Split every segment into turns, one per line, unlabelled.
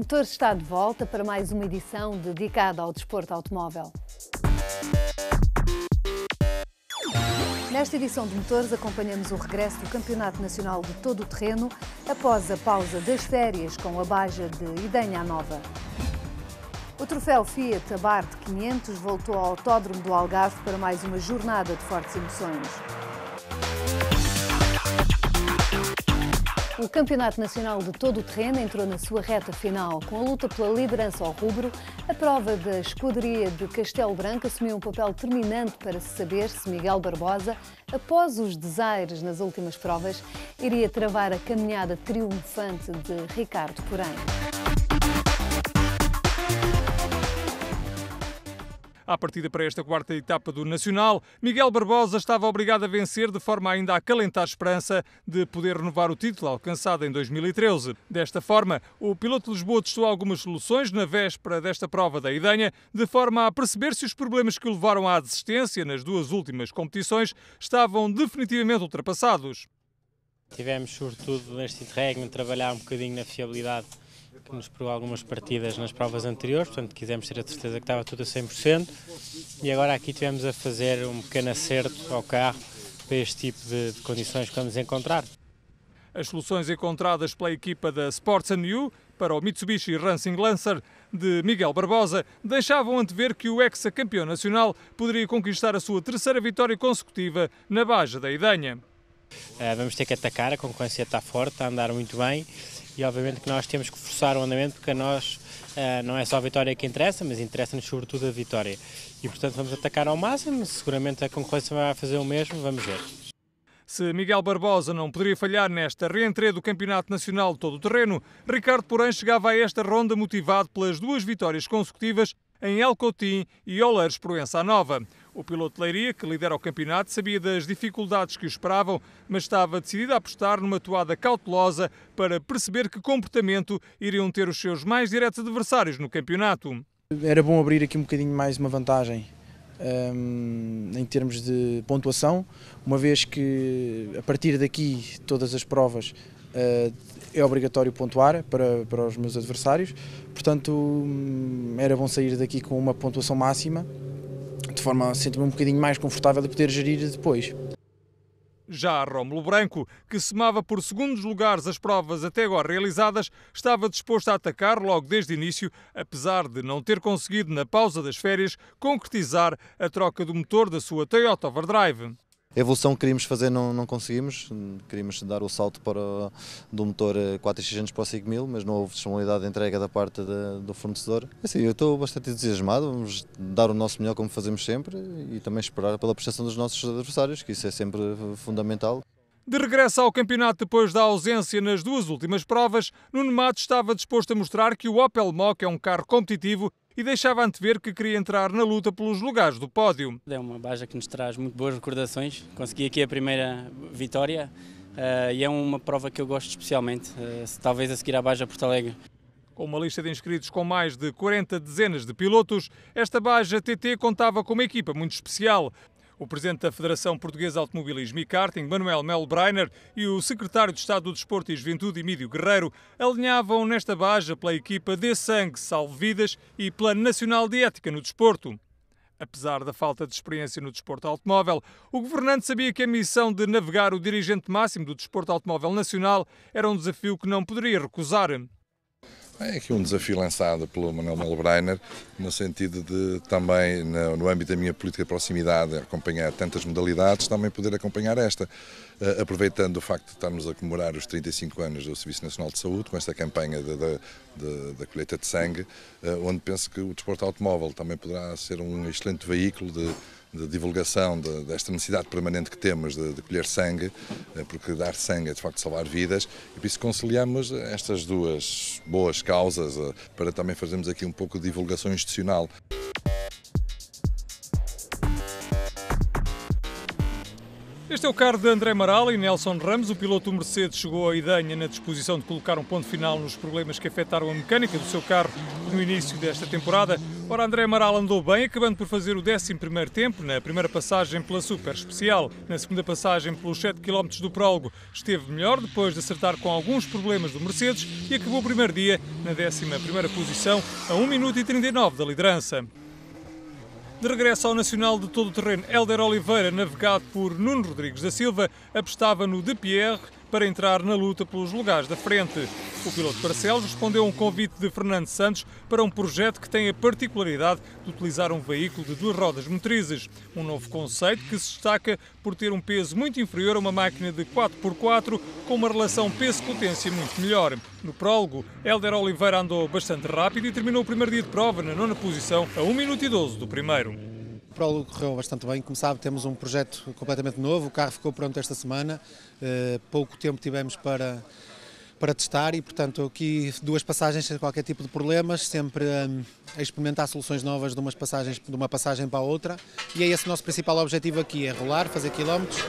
Motores está de volta para mais uma edição dedicada ao desporto automóvel. Nesta edição de Motores acompanhamos o regresso do Campeonato Nacional de Todo o Terreno após a pausa das férias com a Baja de Idenha à Nova. O troféu Fiat Abarth 500 voltou ao Autódromo do Algarve para mais uma jornada de fortes emoções. O Campeonato Nacional de Todo o Terreno entrou na sua reta final. Com a luta pela liderança ao rubro, a prova da esquadria de Castelo Branco assumiu um papel determinante para se saber se Miguel Barbosa, após os desaires nas últimas provas, iria travar a caminhada triunfante de Ricardo Porém.
À partida para esta quarta etapa do Nacional, Miguel Barbosa estava obrigado a vencer de forma ainda a acalentar esperança de poder renovar o título alcançado em 2013. Desta forma, o piloto de Lisboa testou algumas soluções na véspera desta prova da Idenha, de forma a perceber se os problemas que o levaram à desistência nas duas últimas competições estavam definitivamente ultrapassados.
Tivemos, sobretudo neste interregno, trabalhar um bocadinho na fiabilidade que nos provou algumas partidas nas provas anteriores, portanto quisemos ter a certeza que estava tudo a 100% e agora aqui tivemos a fazer um pequeno acerto ao carro para este tipo de condições que vamos encontrar.
As soluções encontradas pela equipa da Sports & You para o Mitsubishi Racing Lancer de Miguel Barbosa deixavam antever que o ex-campeão nacional poderia conquistar a sua terceira vitória consecutiva na Baja da Idenha.
Vamos ter que atacar, a concorrência está forte, está a andar muito bem e obviamente que nós temos que forçar o andamento porque a nós não é só a vitória que interessa, mas interessa-nos sobretudo a vitória. E portanto vamos atacar ao máximo, seguramente a concorrência vai fazer o mesmo, vamos ver.
Se Miguel Barbosa não poderia falhar nesta reentrée do Campeonato Nacional de Todo o Terreno, Ricardo Porém chegava a esta ronda motivado pelas duas vitórias consecutivas em El Cotim e Oleiros Proença à Nova. O piloto de Leiria, que lidera o campeonato, sabia das dificuldades que o esperavam, mas estava decidido a apostar numa toada cautelosa para perceber que comportamento iriam ter os seus mais diretos adversários no campeonato.
Era bom abrir aqui um bocadinho mais uma vantagem em termos de pontuação, uma vez que a partir daqui todas as provas é obrigatório pontuar para os meus adversários, portanto era bom sair daqui com uma pontuação máxima, de forma a sentir-me um bocadinho mais confortável e poder gerir depois.
Já Rómulo Branco, que somava por segundos lugares as provas até agora realizadas, estava disposto a atacar logo desde o início, apesar de não ter conseguido, na pausa das férias, concretizar a troca do motor da sua Toyota Overdrive.
A evolução que queríamos fazer não conseguimos, queríamos dar o salto do motor 4600 para o 5000, mas não houve disponibilidade de entrega da parte do fornecedor. Assim, eu estou bastante entusiasmado, vamos dar o nosso melhor como fazemos sempre e também esperar pela prestação dos nossos adversários, que isso é sempre fundamental.
De regresso ao campeonato depois da ausência nas duas últimas provas, Nuno Matos estava disposto a mostrar que o Opel Mokka é um carro competitivo e deixava antever que queria entrar na luta pelos lugares do pódio.
É uma Baja que nos traz muito boas recordações. Consegui aqui a primeira vitória e é uma prova que eu gosto especialmente, talvez a seguir à Baja Porto Alegre.
Com uma lista de inscritos com mais de 40 dezenas de pilotos, esta Baja TT contava com uma equipa muito especial. O presidente da Federação Portuguesa de Automobilismo e Karting, Manuel Melo Breiner, e o secretário de Estado do Desporto e Juventude, Emílio Guerreiro, alinhavam nesta Baja pela equipa Dê Sangue, Salve Vidas e Plano Nacional de Ética no Desporto. Apesar da falta de experiência no desporto automóvel, o governante sabia que a missão de navegar o dirigente máximo do desporto automóvel nacional era um desafio que não poderia recusar.
É aqui um desafio lançado pelo Manuel Melo Breiner, no sentido de também, no âmbito da minha política de proximidade, acompanhar tantas modalidades, também poder acompanhar esta, aproveitando o facto de estarmos a comemorar os 35 anos do Serviço Nacional de Saúde, com esta campanha da colheita de sangue, onde penso que o desporto automóvel também poderá ser um excelente veículo de divulgação desta necessidade permanente que temos de colher sangue, porque dar sangue é de facto salvar vidas, e por isso conciliamos estas duas boas causas para também fazermos aqui um pouco de divulgação institucional.
Este é o carro de André Amaral e Nelson Ramos. O piloto Mercedes chegou a Idenha na disposição de colocar um ponto final nos problemas que afetaram a mecânica do seu carro no início desta temporada. Ora, André Amaral andou bem, acabando por fazer o 11º tempo na primeira passagem pela Super Especial. Na segunda passagem pelos 7 km do prólogo esteve melhor, depois de acertar com alguns problemas do Mercedes, e acabou o primeiro dia na 11ª posição, a 1 minuto e 39 da liderança. De regresso ao Nacional de todo o terreno, Hélder Oliveira, navegado por Nuno Rodrigues da Silva, apostava no DPR para entrar na luta pelos lugares da frente. O piloto Barcelos respondeu a um convite de Fernando Santos para um projeto que tem a particularidade de utilizar um veículo de 2 rodas motrizes. Um novo conceito que se destaca por ter um peso muito inferior a uma máquina de 4x4 com uma relação peso-potência muito melhor. No prólogo, Hélder Oliveira andou bastante rápido e terminou o primeiro dia de prova na 9ª posição, a 1 minuto e 12 do primeiro.
O prólogo correu bastante bem. Como sabe, temos um projeto completamente novo. O carro ficou pronto esta semana. Pouco tempo tivemos para testar e, portanto, aqui 2 passagens sem qualquer tipo de problemas, sempre a experimentar soluções novas de uma passagem para a outra. E é esse o nosso principal objetivo aqui, é rolar, fazer quilómetros.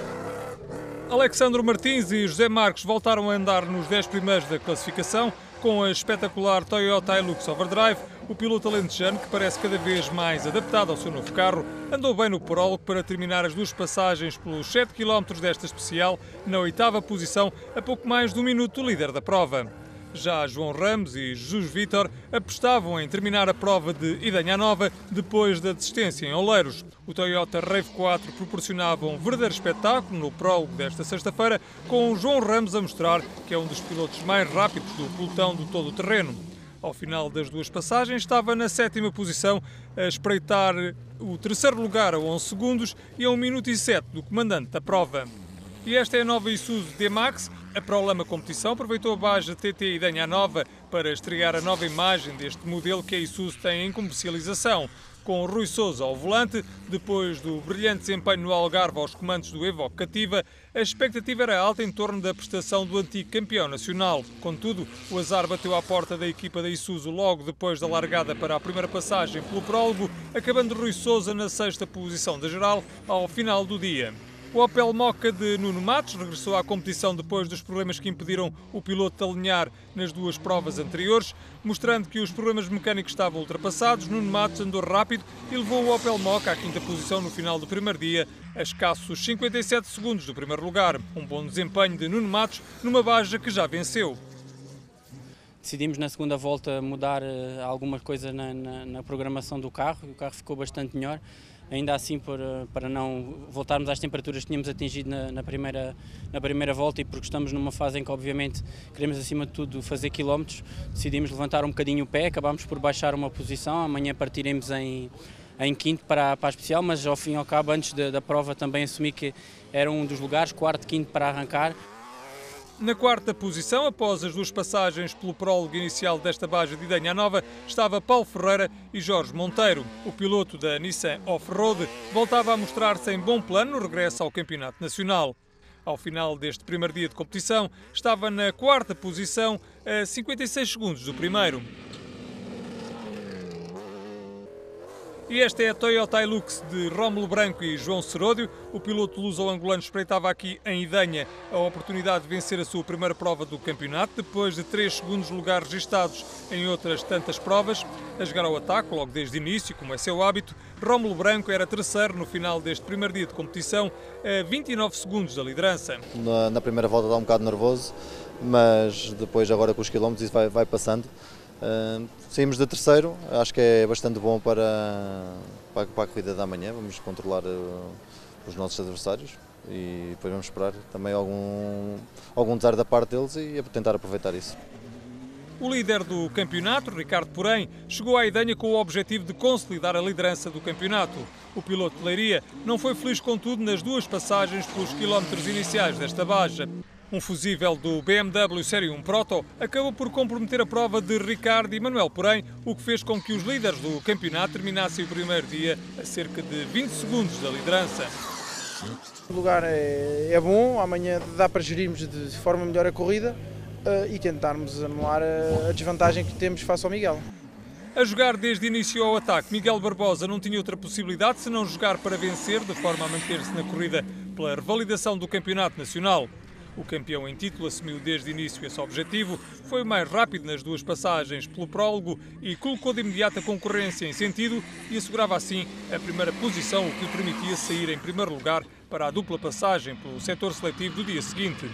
Alexandre Martins e José Marques voltaram a andar nos 10 primeiros da classificação, com a espetacular Toyota Hilux Overdrive. O piloto alentejano, que parece cada vez mais adaptado ao seu novo carro, andou bem no prólogo para terminar as 2 passagens pelos 7 km desta especial, na 8ª posição, a pouco mais de 1 minuto do líder da prova. Já João Ramos e Jesus Vítor apostavam em terminar a prova de Idenha Nova depois da desistência em Oleiros. O Toyota RAV4 proporcionava um verdadeiro espetáculo no prólogo desta sexta-feira, com João Ramos a mostrar que é um dos pilotos mais rápidos do pelotão do todo o terreno. Ao final das 2 passagens estava na 7ª posição, a espreitar o 3º lugar a 11 segundos e a 1 minuto e 7 do comandante da prova. E esta é a nova Isuzu D-Max. A ProLama Competição aproveitou a Baja TT Idenha Nova para estrear a nova imagem deste modelo que a Isuzu tem em comercialização. Com Rui Sousa ao volante, depois do brilhante desempenho no Algarve aos comandos do Evoque Cativa, a expectativa era alta em torno da prestação do antigo campeão nacional. Contudo, o azar bateu à porta da equipa da Isuzu logo depois da largada para a primeira passagem pelo prólogo, acabando Rui Sousa na 6ª posição da geral ao final do dia. O Opel Mokka de Nuno Matos regressou à competição depois dos problemas que impediram o piloto de alinhar nas 2 provas anteriores. Mostrando que os problemas mecânicos estavam ultrapassados, Nuno Matos andou rápido e levou o Opel Mokka à 5ª posição no final do primeiro dia, a escassos 57 segundos do primeiro lugar. Um bom desempenho de Nuno Matos numa Baja que já venceu.
Decidimos na segunda volta mudar alguma coisa na programação do carro, e o carro ficou bastante melhor. Ainda assim, para não voltarmos às temperaturas que tínhamos atingido na primeira volta, e porque estamos numa fase em que obviamente queremos acima de tudo fazer quilómetros, decidimos levantar um bocadinho o pé, acabámos por baixar uma posição. Amanhã partiremos em 5º para a especial, mas ao fim e ao cabo, antes da prova, também assumi que era um dos lugares, 4º, 5º para arrancar.
Na 4ª posição, após as 2 passagens pelo prólogo inicial desta Baja de Idenha Nova, estava Paulo Ferreira e Jorge Monteiro. O piloto da Nissan Off-Road voltava a mostrar-se em bom plano no regresso ao Campeonato Nacional. Ao final deste primeiro dia de competição, estava na 4ª posição, a 56 segundos do primeiro. E esta é a Toyota Hilux de Rómulo Branco e João Seródio. O piloto luso-angolano espreitava aqui em Idenha a oportunidade de vencer a sua primeira prova do campeonato, depois de 3 segundos lugares registados em outras tantas provas. A jogar ao ataque, logo desde o início, como é seu hábito, Rómulo Branco era 3º no final deste primeiro dia de competição, a 29 segundos da liderança.
Na primeira volta dá um bocado nervoso, mas depois agora com os quilómetros isso vai passando. Saímos de 3º, acho que é bastante bom para a corrida da manhã. Vamos controlar os nossos adversários e depois vamos esperar também algum desar da parte deles e tentar aproveitar isso.
O líder do campeonato, Ricardo Porém, chegou à Idenha com o objetivo de consolidar a liderança do campeonato. O piloto de Leiria não foi feliz, contudo, nas 2 passagens pelos quilómetros iniciais desta Baja. Um fusível do BMW Série 1 Proto acabou por comprometer a prova de Ricardo e Manuel Porém, o que fez com que os líderes do campeonato terminassem o primeiro dia a cerca de 20 segundos da liderança.
O lugar é bom, amanhã dá para gerirmos de forma melhor a corrida e tentarmos anular a desvantagem que temos face ao Miguel.
A jogar desde início ao ataque, Miguel Barbosa não tinha outra possibilidade senão jogar para vencer, de forma a manter-se na corrida pela revalidação do campeonato nacional. O campeão em título assumiu desde o início esse objetivo, foi o mais rápido nas duas passagens pelo prólogo e colocou de imediato a concorrência em sentido e assegurava assim a primeira posição, o que lhe permitia sair em primeiro lugar para a dupla passagem pelo setor seletivo do dia seguinte.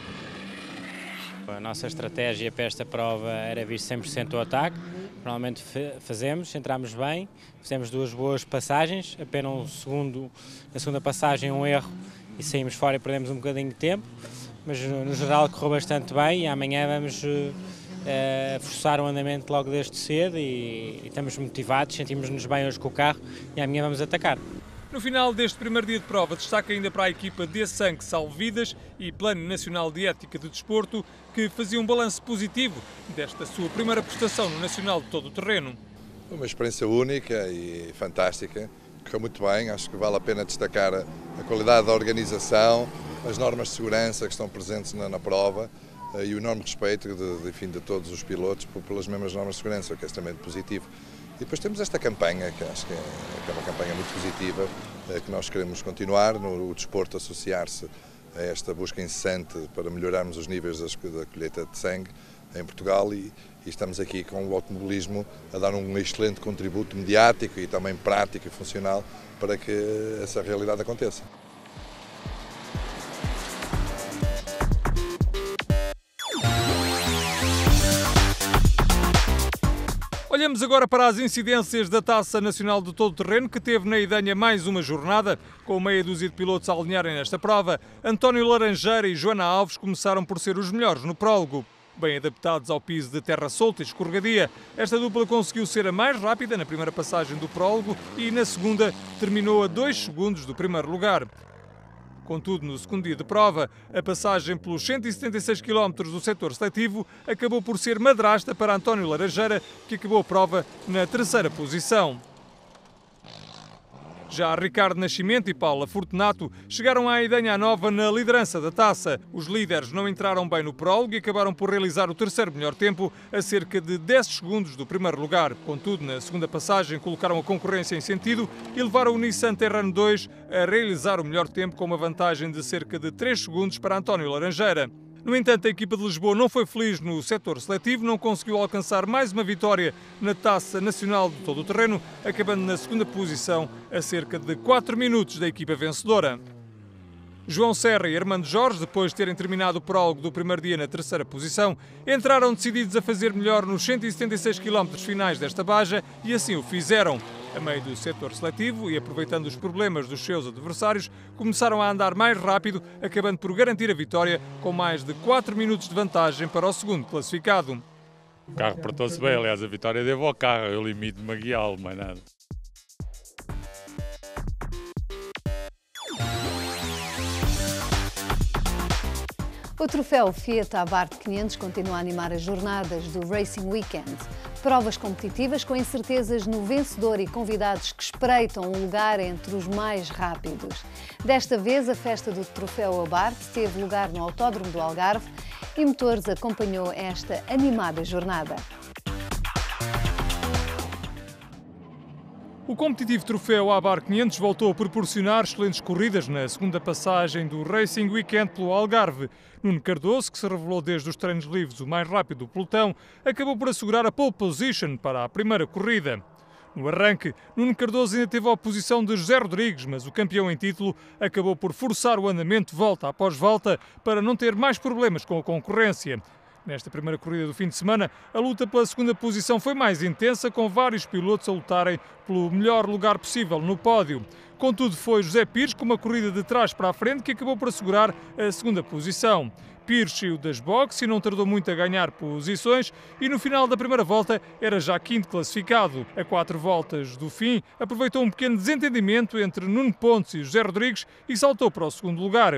A nossa estratégia para esta prova era vir 100% ao ataque. Normalmente entramos bem, fizemos duas boas passagens, apenas na segunda passagem um erro e saímos fora e perdemos um bocadinho de tempo. Mas no geral correu bastante bem e amanhã vamos forçar o andamento logo desde cedo e estamos motivados, sentimos-nos bem hoje com o carro e amanhã vamos atacar.
No final deste primeiro dia de prova, destaca ainda para a equipa de Sangue Salvidas e Plano Nacional de Ética de Desporto, que fazia um balanço positivo desta sua primeira prestação no Nacional de todo o terreno.
Uma experiência única e fantástica, correu muito bem, acho que vale a pena destacar a qualidade da organização, as normas de segurança que estão presentes na prova e o enorme respeito de todos os pilotos pelas mesmas normas de segurança, o que é extremamente positivo. E depois temos esta campanha, que acho que é uma campanha muito positiva, que nós queremos continuar, no desporto associar-se a esta busca incessante para melhorarmos os níveis da colheita de sangue em Portugal e estamos aqui com o automobilismo a dar um excelente contributo mediático e também prático e funcional para que essa realidade aconteça.
Olhamos agora para as incidências da Taça Nacional de Todo o Terreno, que teve na Idanha mais uma jornada, com meia dúzia de pilotos a alinharem nesta prova. António Laranjeira e Joana Alves começaram por ser os melhores no prólogo. Bem adaptados ao piso de terra solta e escorregadia, esta dupla conseguiu ser a mais rápida na primeira passagem do prólogo e na segunda terminou a 2 segundos do primeiro lugar. Contudo, no segundo dia de prova, a passagem pelos 176 km do setor seletivo acabou por ser madrasta para António Laranjeira, que acabou a prova na terceira posição. Já Ricardo Nascimento e Paula Fortunato chegaram à Idanha Nova na liderança da taça. Os líderes não entraram bem no prólogo e acabaram por realizar o terceiro melhor tempo, a cerca de 10 segundos do primeiro lugar. Contudo, na segunda passagem colocaram a concorrência em sentido e levaram o Nissan Terrano 2 a realizar o melhor tempo com uma vantagem de cerca de 3 segundos para António Laranjeira. No entanto, a equipa de Lisboa não foi feliz no setor seletivo, não conseguiu alcançar mais uma vitória na Taça Nacional de Todo o Terreno, acabando na segunda posição a cerca de 4 minutos da equipa vencedora. João Serra e Armando Jorge, depois de terem terminado o prólogo do primeiro dia na terceira posição, entraram decididos a fazer melhor nos 176 km finais desta baja e assim o fizeram. A meio do setor seletivo e aproveitando os problemas dos seus adversários, começaram a andar mais rápido, acabando por garantir a vitória com mais de 4 minutos de vantagem para o segundo classificado.
O carro portou-se bem, aliás, a vitória devo ao carro, eu limito-me a guiá-lo, mais nada.
O troféu Fiat Abarth 500 continua a animar as jornadas do Racing Weekend. Provas competitivas com incertezas no vencedor e convidados que espreitam um lugar entre os mais rápidos. Desta vez, a festa do troféu Abarth teve lugar no Autódromo do Algarve e Motores acompanhou esta animada jornada.
O competitivo troféu Abarth 500 voltou a proporcionar excelentes corridas na segunda passagem do Racing Weekend pelo Algarve. Nuno Cardoso, que se revelou desde os treinos livres o mais rápido do pelotão, acabou por assegurar a pole position para a primeira corrida. No arranque, Nuno Cardoso ainda teve a oposição de José Rodrigues, mas o campeão em título acabou por forçar o andamento volta após volta para não ter mais problemas com a concorrência. Nesta primeira corrida do fim de semana, a luta pela segunda posição foi mais intensa, com vários pilotos a lutarem pelo melhor lugar possível no pódio. Contudo, foi José Pires, com uma corrida de trás para a frente, que acabou por assegurar a segunda posição. Pires saiu das boxes e não tardou muito a ganhar posições e no final da primeira volta era já quinto classificado. A 4 voltas do fim, aproveitou um pequeno desentendimento entre Nuno Pontes e José Rodrigues e saltou para o segundo lugar.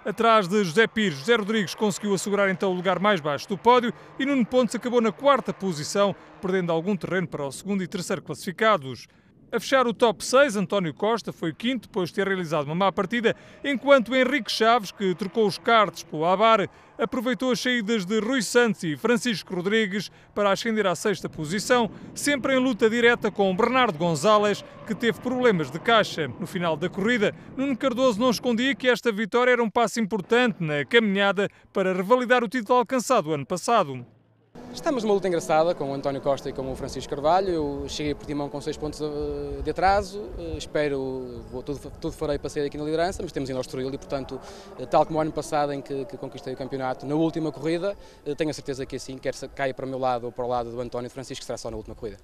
Atrás de José Pires, José Rodrigues conseguiu assegurar então o lugar mais baixo do pódio e Nuno Pontes acabou na quarta posição, perdendo algum terreno para o segundo e terceiro classificados. A fechar o top 6, António Costa foi quinto, depois de ter realizado uma má partida, enquanto Henrique Chaves, que trocou os karts pelo Abar, aproveitou as saídas de Rui Santos e Francisco Rodrigues para ascender à sexta posição, sempre em luta direta com Bernardo Gonzalez, que teve problemas de caixa. No final da corrida, Nuno Cardoso não escondia que esta vitória era um passo importante na caminhada para revalidar o título alcançado ano passado.
Estamos numa luta engraçada com o António Costa e com o Francisco Carvalho. Eu cheguei a Portimão com 6 pontos de atraso, tudo farei para sair aqui na liderança, mas temos ido ao Estoril e, portanto, tal como o ano passado em que conquistei o campeonato, na última corrida, tenho a certeza que assim, quer caia para o meu lado ou para o lado do António Francisco, será só na última corrida.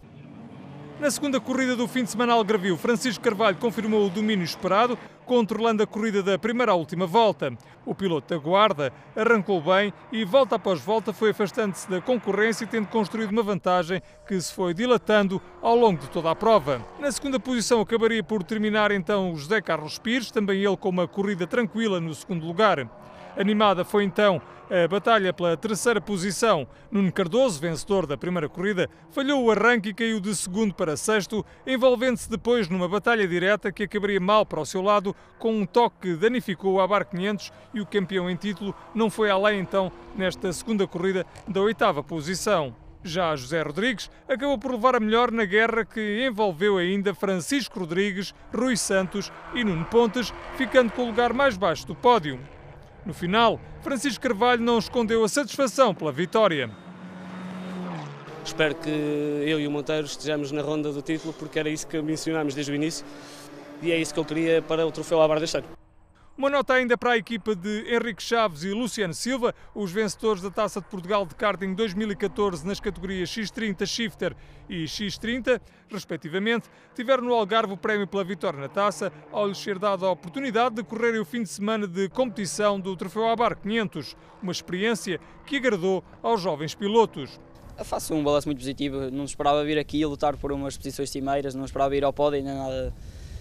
Na segunda corrida do fim de semana algarvio, Francisco Carvalho confirmou o domínio esperado, controlando a corrida da primeira à última volta. O piloto da Guarda arrancou bem e, volta após volta, foi afastando-se da concorrência, tendo construído uma vantagem que se foi dilatando ao longo de toda a prova. Na segunda posição acabaria por terminar então o José Carlos Pires, também ele com uma corrida tranquila no segundo lugar. Animada foi então a batalha pela terceira posição. Nuno Cardoso, vencedor da primeira corrida, falhou o arranque e caiu de segundo para sexto, envolvendo-se depois numa batalha direta que acabaria mal para o seu lado, com um toque que danificou o Abar 500 e o campeão em título não foi além então nesta segunda corrida da oitava posição. Já José Rodrigues acabou por levar a melhor na guerra que envolveu ainda Francisco Rodrigues, Rui Santos e Nuno Pontes, ficando com o lugar mais baixo do pódio. No final, Francisco Carvalho não escondeu a satisfação pela vitória.
Espero que eu e o Monteiro estejamos na ronda do título, porque era isso que mencionámos desde o início e é isso que eu queria para o troféu Abar deste ano.
Uma nota ainda para a equipa de Henrique Chaves e Luciano Silva, os vencedores da Taça de Portugal de Karting 2014 nas categorias X30, Shifter e X30, respectivamente, tiveram no Algarve o prémio pela vitória na taça, ao lhes ser dada a oportunidade de correrem o fim de semana de competição do Troféu Abar 500, uma experiência que agradou aos jovens pilotos.
Eu faço um balanço muito positivo, não esperava vir aqui a lutar por umas posições cimeiras, não esperava ir ao pódio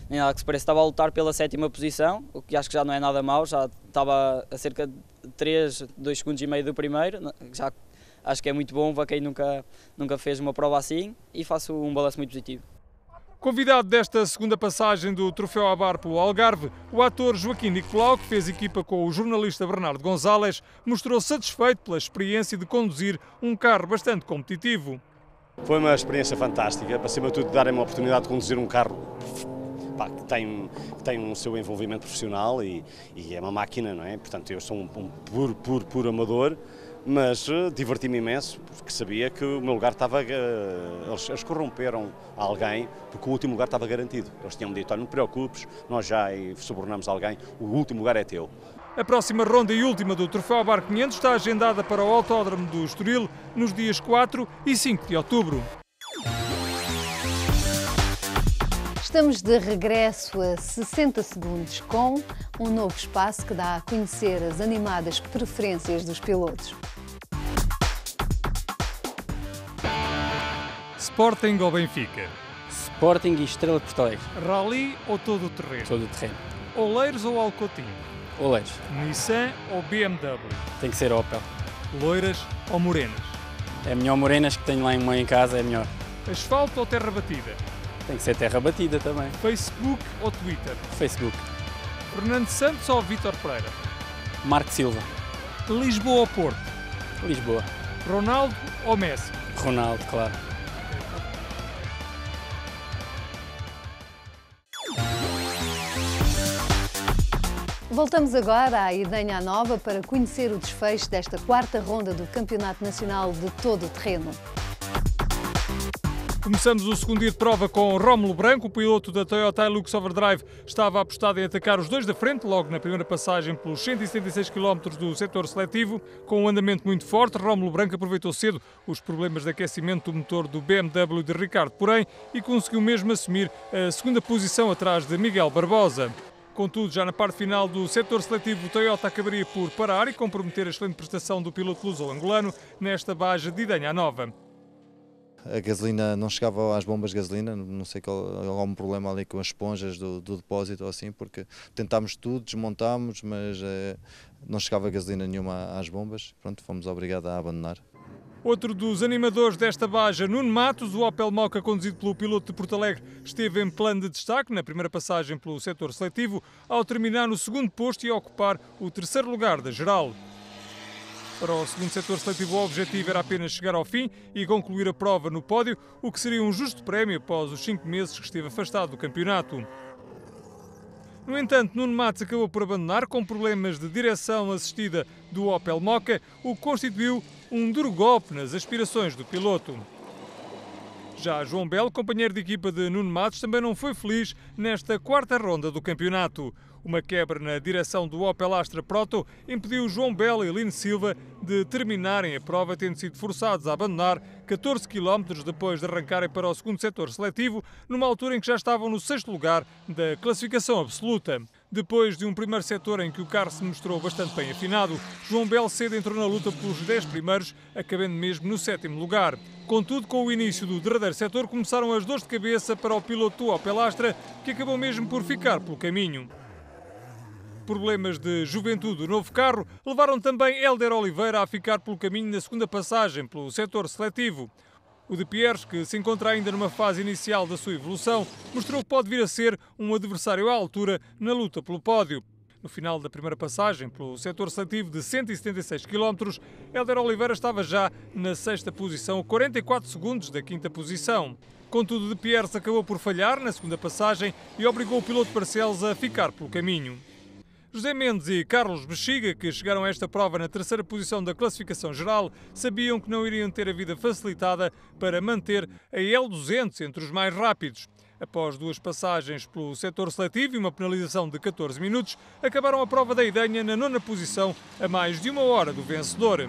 nem nada que se pareça. Estava a lutar pela sétima posição, o que acho que já não é nada mau, já estava a cerca de 2 segundos e meio do primeiro, já acho que é muito bom para quem nunca fez uma prova assim e faço um balanço muito positivo.
Convidado desta segunda passagem do Troféu Abar pelo Algarve, o ator Joaquim Nicolau, que fez equipa com o jornalista Bernardo Gonzalez, mostrou satisfeito pela experiência de conduzir um carro bastante competitivo.
Foi uma experiência fantástica, para cima de tudo darem-me a oportunidade de conduzir um carro que tem um seu envolvimento profissional e é uma máquina, não é? Portanto, eu sou um puro amador, mas diverti-me imenso, porque sabia que o meu lugar estava... Eles corromperam alguém, porque o último lugar estava garantido. Eles tinham-me dito, não te preocupes, nós já subornamos alguém, o último lugar é teu.
A próxima ronda e última do Troféu Abar 500 está agendada para o Autódromo do Estoril nos dias 4 e 5 de outubro.
Estamos de regresso a 60 segundos com um novo espaço que dá a conhecer as animadas preferências dos pilotos.
Sporting ou Benfica?
Sporting e Estrela de Porto Alegre.
Rally ou todo o terreno?
Todo o terreno.
Oleiros ou Alcotinho?
Oleiros.
Nissan ou BMW?
Tem que ser Opel.
Loiras ou morenas?
É melhor morenas, que tenho lá uma em casa, é melhor.
Asfalto ou terra batida?
Tem que ser terra batida também.
Facebook ou Twitter?
Facebook.
Fernando Santos ou Vítor Pereira?
Marco Silva.
Lisboa ou Porto?
Lisboa.
Ronaldo ou Messi?
Ronaldo, claro.
Voltamos agora à Idenha Nova para conhecer o desfecho desta quarta ronda do Campeonato Nacional de Todo o Terreno.
Começamos o segundo dia de prova com Rómulo Branco, o piloto da Toyota Hilux Overdrive. Estava apostado em atacar os dois da frente, logo na primeira passagem pelos 176 km do setor seletivo. Com um andamento muito forte, Rómulo Branco aproveitou cedo os problemas de aquecimento do motor do BMW de Ricardo Porém e conseguiu mesmo assumir a segunda posição atrás de Miguel Barbosa. Contudo, já na parte final do setor seletivo, o Toyota acabaria por parar e comprometer a excelente prestação do piloto luso-angolano nesta baja de Idenha Nova.
A gasolina não chegava às bombas de gasolina, não sei qual algum problema ali com as esponjas do depósito ou assim, porque tentámos tudo, desmontámos, mas não chegava gasolina nenhuma às bombas, pronto, fomos obrigados a abandonar.
Outro dos animadores desta baja, Nuno Matos, o Opel Mokka conduzido pelo piloto de Porto Alegre, esteve em plano de destaque na primeira passagem pelo setor seletivo, ao terminar no segundo posto e a ocupar o terceiro lugar da geral. Para o segundo setor seletivo, o objetivo era apenas chegar ao fim e concluir a prova no pódio, o que seria um justo prémio após os 5 meses que esteve afastado do campeonato. No entanto, Nuno Matos acabou por abandonar com problemas de direção assistida do Opel Mokka, o que constituiu um duro golpe nas aspirações do piloto. Já João Belo, companheiro de equipa de Nuno Matos, também não foi feliz nesta quarta ronda do campeonato. Uma quebra na direção do Opel Astra Proto impediu João Belo e Lino Silva de terminarem a prova, tendo sido forçados a abandonar 14 km depois de arrancarem para o segundo setor seletivo, numa altura em que já estavam no 6º lugar da classificação absoluta. Depois de um primeiro setor em que o carro se mostrou bastante bem afinado, João Belo cedo entrou na luta pelos 10 primeiros, acabando mesmo no 7º lugar. Contudo, com o início do derradeiro setor, começaram as dores de cabeça para o piloto do Opel Astra, que acabou mesmo por ficar pelo caminho. Problemas de juventude do novo carro levaram também Hélder Oliveira a ficar pelo caminho na segunda passagem pelo setor seletivo. O de Pierres, que se encontra ainda numa fase inicial da sua evolução, mostrou que pode vir a ser um adversário à altura na luta pelo pódio. No final da primeira passagem pelo setor seletivo de 176 km, Hélder Oliveira estava já na 6ª posição, a 44 segundos da 5ª posição. Contudo, de Pierres acabou por falhar na segunda passagem e obrigou o piloto Barcelos a ficar pelo caminho. José Mendes e Carlos Bexiga, que chegaram a esta prova na 3ª posição da classificação geral, sabiam que não iriam ter a vida facilitada para manter a L200 entre os mais rápidos. Após 2 passagens pelo setor seletivo e uma penalização de 14 minutos, acabaram a prova da Idenha na 9ª posição, a mais de 1 hora do vencedor.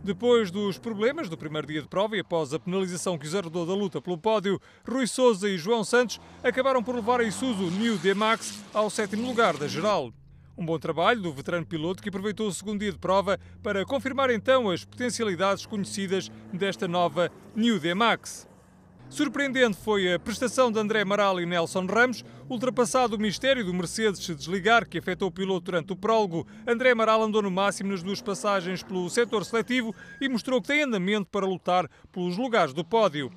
Depois dos problemas do primeiro dia de prova e após a penalização que os arredou da luta pelo pódio, Rui Sousa e João Santos acabaram por levar a Isuzu New D-Max ao 7º lugar da geral. Um bom trabalho do veterano piloto que aproveitou o segundo dia de prova para confirmar então as potencialidades conhecidas desta nova New D-Max. Surpreendente foi a prestação de André Amaral e Nelson Ramos. Ultrapassado o mistério do Mercedes se desligar, que afetou o piloto durante o prólogo, André Amaral andou no máximo nas 2 passagens pelo setor seletivo e mostrou que tem andamento para lutar pelos lugares do pódio.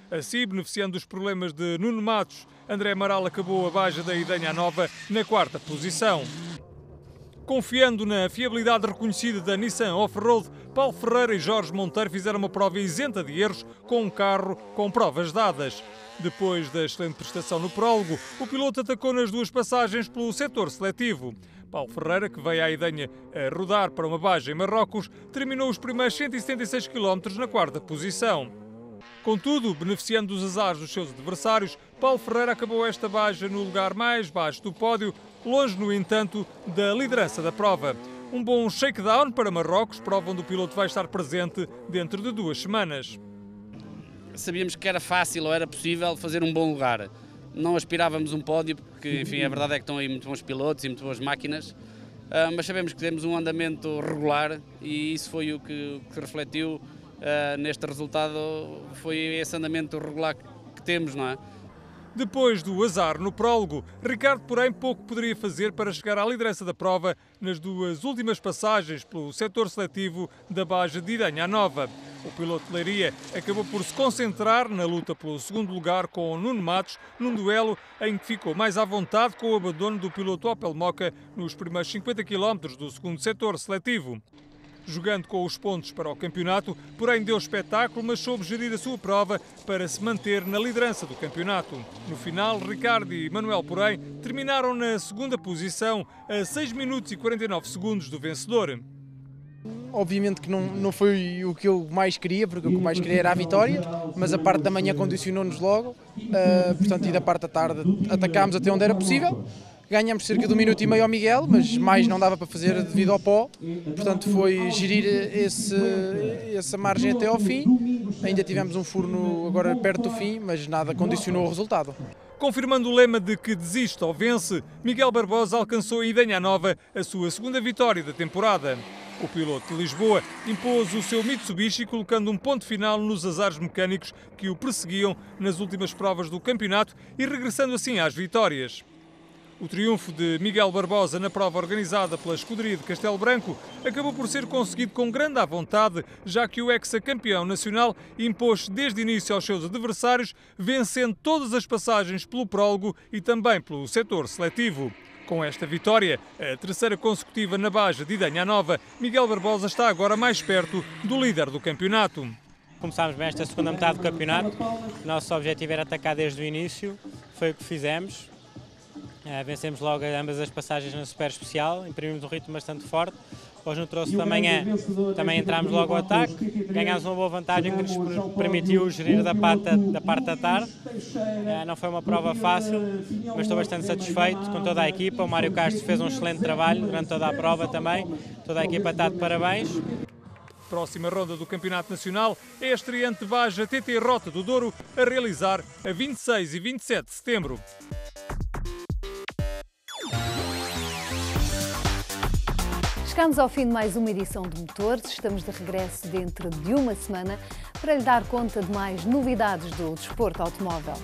Assim, beneficiando dos problemas de Nuno Matos, André Amaral acabou a baja da Idenha Nova na 4ª posição. Confiando na fiabilidade reconhecida da Nissan Off-Road, Paulo Ferreira e Jorge Monteiro fizeram uma prova isenta de erros com um carro com provas dadas. Depois da excelente prestação no prólogo, o piloto atacou nas 2 passagens pelo setor seletivo. Paulo Ferreira, que veio à Idenha a rodar para uma baja em Marrocos, terminou os primeiros 176 km na 4ª posição. Contudo, beneficiando dos azares dos seus adversários, Paulo Ferreira acabou esta baja no lugar mais baixo do pódio, longe, no entanto, da liderança da prova. Um bom shakedown para Marrocos, prova onde o piloto vai estar presente dentro de 2 semanas.
Sabíamos que era fácil ou era possível fazer um bom lugar. Não aspirávamos um pódio, porque, enfim, a verdade é que estão aí muito bons pilotos e muito boas máquinas, mas sabemos que temos um andamento regular e isso foi o que refletiu neste resultado, foi esse andamento regular que temos, não é?
Depois do azar no prólogo, Ricardo, porém, pouco poderia fazer para chegar à liderança da prova nas 2 últimas passagens pelo setor seletivo da baja de Idenha Nova. O piloto de Leiria acabou por se concentrar na luta pelo segundo lugar com o Nuno Matos, num duelo em que ficou mais à vontade com o abandono do piloto Opel Mokka nos primeiros 50 km do segundo setor seletivo. Jogando com os pontos para o campeonato, porém deu espetáculo, mas soube gerir a sua prova para se manter na liderança do campeonato. No final, Ricardo e Manuel, porém, terminaram na 2ª posição, a 6 minutos e 49 segundos do vencedor.
Obviamente que não foi o que eu mais queria, porque o que eu mais queria era a vitória, mas a parte da manhã condicionou-nos logo, portanto, e da parte da tarde atacámos até onde era possível. Ganhamos cerca de 1 minuto e meio ao Miguel, mas mais não dava para fazer devido ao pó, portanto foi gerir essa margem até ao fim. Ainda tivemos um furo agora perto do fim, mas nada condicionou o resultado.
Confirmando o lema de que desiste ou vence, Miguel Barbosa alcançou em Idenha Nova a sua 2ª vitória da temporada. O piloto de Lisboa impôs o seu Mitsubishi, colocando um ponto final nos azares mecânicos que o perseguiam nas últimas provas do campeonato e regressando assim às vitórias. O triunfo de Miguel Barbosa na prova organizada pela Escuderia de Castelo Branco acabou por ser conseguido com grande à vontade, já que o ex-campeão nacional impôs desde o início aos seus adversários, vencendo todas as passagens pelo prólogo e também pelo setor seletivo. Com esta vitória, a terceira consecutiva na Baja de Idanha Nova, Miguel Barbosa está agora mais perto do líder do campeonato.
Começámos bem esta segunda metade do campeonato, o nosso objetivo era atacar desde o início, foi o que fizemos. Vencemos logo ambas as passagens na super especial, imprimimos um ritmo bastante forte. Hoje no troço da manhã também entramos logo ao ataque, ganhámos uma boa vantagem que nos permitiu gerir da parte da tarde. Não foi uma prova fácil, mas estou bastante satisfeito com toda a equipa. O Mário Castro fez um excelente trabalho durante toda a prova também, toda a equipa está de parabéns.
Próxima ronda do Campeonato Nacional é a estreante Baja TT Rota do Douro, a realizar a 26 e 27 de setembro.
Chegamos ao fim de mais uma edição de Motores. Estamos de regresso dentro de uma semana para lhe dar conta de mais novidades do desporto automóvel.